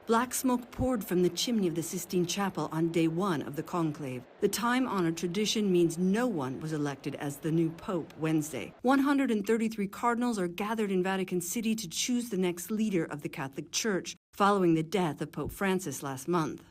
Black smoke poured from the chimney of the Sistine Chapel on day one of the conclave. The time-honored tradition means no one was elected as the new pope Wednesday. 133 cardinals are gathered in Vatican City to choose the next leader of the Catholic Church, following the death of Pope Francis last month.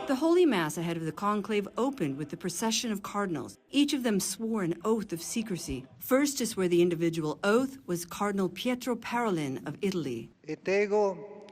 The Holy Mass ahead of the conclave opened with the procession of cardinals. Each of them swore an oath of secrecy. First to swear the individual oath was Cardinal Pietro Parolin of Italy.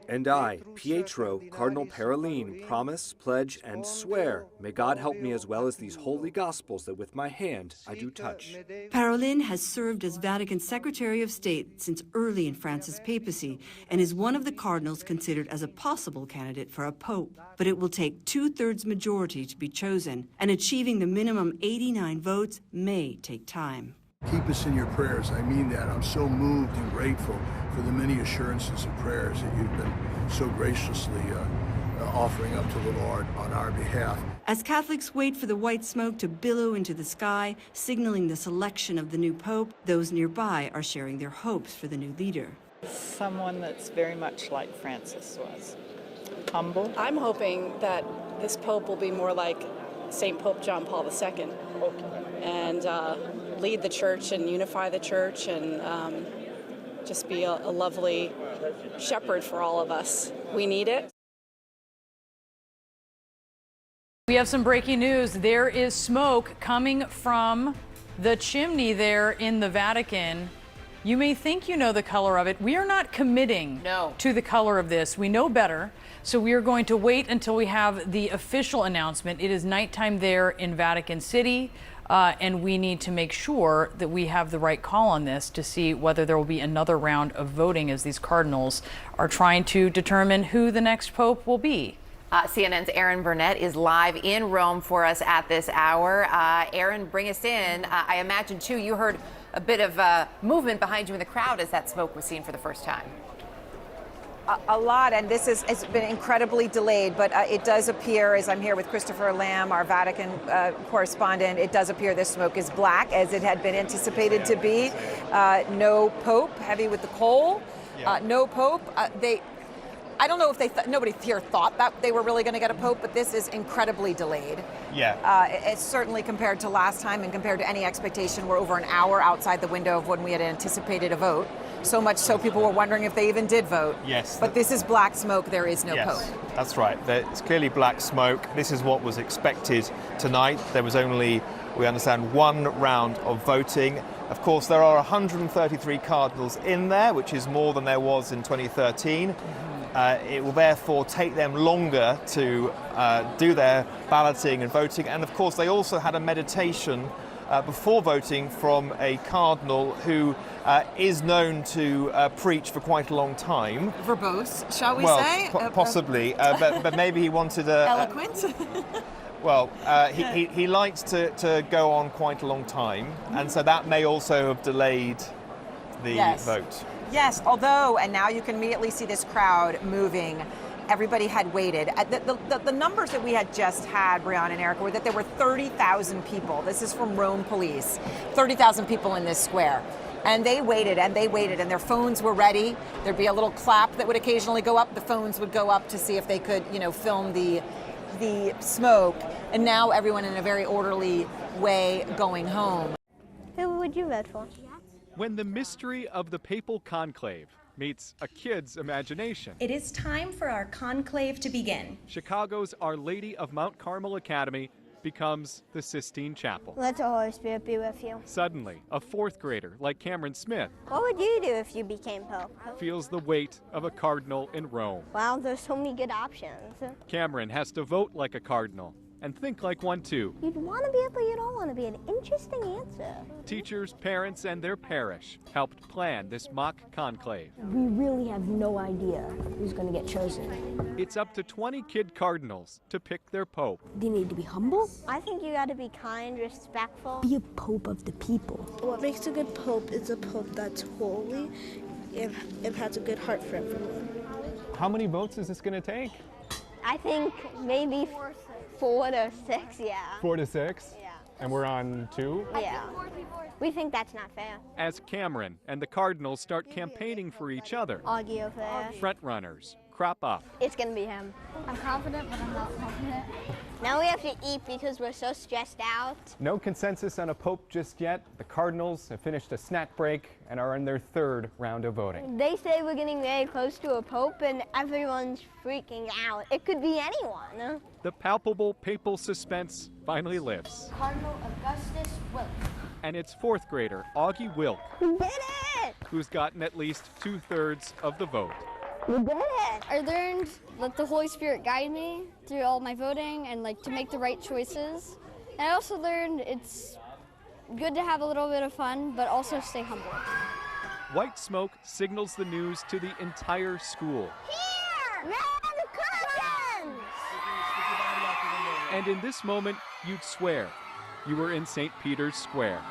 And I, Pietro, Cardinal Parolin, promise, pledge, and swear, may God help me as well as these holy gospels that with my hand I do touch. Parolin has served as Vatican Secretary of State since early in Francis' papacy and is one of the cardinals considered as a possible candidate for a pope. But it will take 2/3 majority to be chosen, and achieving the minimum 89 votes may take time. Keep us in your prayers. I mean that. I'm so moved and grateful for the many assurances and prayers that you've been so graciously offering up to the Lord on our behalf. As Catholics wait for the white smoke to billow into the sky, signaling the selection of the new pope, those nearby are sharing their hopes for the new leader. Someone that's very much like Francis was. Humble. I'm hoping that this pope will be more like St. Pope John Paul II and lead the church and unify the church and just be a lovely shepherd for all of us. We need it. We have some breaking news. There is smoke coming from the chimney there in the Vatican. You may think you know the color of it. We are not committing to the color of this. We know better. So we are going to wait until we have the official announcement. It is nighttime there in Vatican City. And we need to make sure that we have the right call on this to see whether there will be another round of voting as these cardinals are trying to determine who the next pope will be. CNN's Aaron Burnett is live in Rome for us at this hour. Aaron, bring us in. I imagine, too, you heard a bit of movement behind you in the crowd as that smoke was seen for the first time. A lot, and this has been incredibly delayed, but it does appear, as I'm here with Christopher Lamb, our Vatican correspondent, it does appear this smoke is black, as it had been anticipated to be. No pope, heavy with the coal. No pope. I don't know if nobody here thought that they were really going to get a pope, but this is incredibly delayed. Yeah. It's certainly compared to last time and compared to any expectation. We're over an hour outside the window of when we had anticipated a vote. So much so people were wondering if they even did vote. Yes. But this is black smoke. There is no pope. That's right. It's clearly black smoke. This is what was expected tonight. There was only, we understand, one round of voting. Of course, there are 133 cardinals in there, which is more than there was in 2013. It will therefore take them longer to do their balloting and voting. And of course, they also had a meditation before voting from a cardinal who is known to preach for quite a long time. Verbose, shall we say? Possibly, but maybe he wanted a... Eloquent? Well, he likes to go on quite a long time, and so that may also have delayed the vote. Yes, although, and now you can immediately see this crowd moving. Everybody had waited. The numbers that we had just had, Brianna and Erica, were that there were 30,000 people. This is from Rome police. 30,000 people in this square. And they waited, and their phones were ready. There'd be a little clap that would occasionally go up. The phones would go up to see if they could, film the smoke. And now everyone in a very orderly way going home. Who would you vote for? When the mystery of the papal conclave meets a kid's imagination. It is time for our conclave to begin. Chicago's Our Lady of Mount Carmel Academy becomes the Sistine Chapel. Let the Holy Spirit be with you. Suddenly, a fourth grader like Cameron Smith. What would you do if you became Pope? Feels the weight of a cardinal in Rome. Wow, there's so many good options. Cameron has to vote like a cardinal and think like one too. You'd want to be it, but you don't want to be. An interesting answer. Teachers, parents, and their parish helped plan this mock conclave. We really have no idea who's going to get chosen. It's up to 20 kid cardinals to pick their pope. Do you need to be humble? I think you got to be kind, respectful. Be a pope of the people. What makes a good pope is a pope that's holy and has a good heart for everyone. How many votes is this going to take? I think maybe 4 to 6, yeah. 4 to 6? Yeah. And we're on 2? Yeah. We think that's not fair. As Cameron and the cardinals start campaigning for each other, Argue fair. front runners crop up. It's gonna be him. I'm confident, but I'm not confident. Now we have to eat because we're so stressed out. No consensus on a pope just yet. The Cardinals have finished a snack break and are in their third round of voting. They say we're getting very close to a pope and everyone's freaking out. It could be anyone. The palpable papal suspense finally lifts. Cardinal Augustus Wilk. And it's fourth grader Augie Wilk, We did it! who's gotten at least 2/3 of the vote. We did it! I learned that the Holy Spirit guide me through all my voting and to make the right choices. And I also learned it's good to have a little bit of fun, but also stay humble. White smoke signals the news to the entire school. Here! Merry Christmas! And in this moment, you'd swear you were in St. Peter's Square.